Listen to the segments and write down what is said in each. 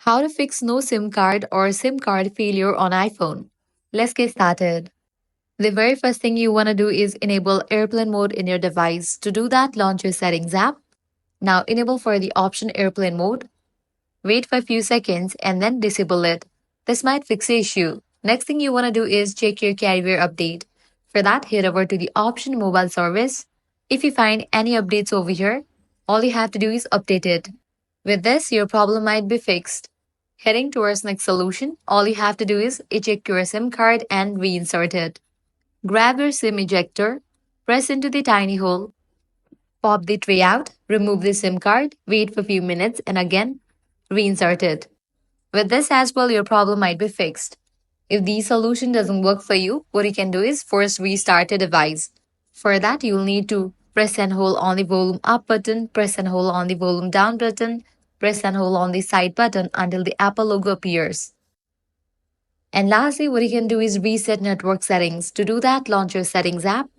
How to fix no SIM card or SIM card failure on iPhone. Let's get started. The very first thing you want to do is enable airplane mode in your device. To do that, launch your settings app. Now enable for the option airplane mode. Wait for a few seconds and then disable it. This might fix the issue. Next thing you want to do is check your carrier update. For that, head over to the option mobile service. If you find any updates over here, all you have to do is update it. With this, your problem might be fixed. Heading towards next solution, all you have to do is eject your SIM card and reinsert it. Grab your SIM ejector, press into the tiny hole, pop the tray out, remove the SIM card, wait for a few minutes, and again reinsert it. With this as well, your problem might be fixed. If the solution doesn't work for you, what you can do is first restart the device. For that, you'll need to press and hold on the volume up button, press and hold on the volume down button, press and hold on the side button until the Apple logo appears. And lastly, what you can do is reset network settings. To do that, launch your settings app,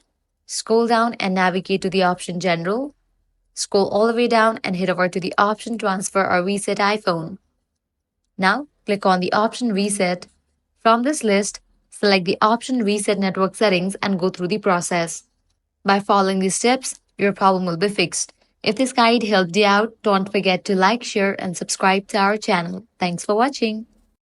scroll down and navigate to the option general. Scroll all the way down and head over to the option transfer or reset iPhone. Now, click on the option reset. From this list, select the option reset network settings and go through the process. By following these steps, your problem will be fixed. If this guide helped you out, don't forget to like, share, and subscribe to our channel. Thanks for watching.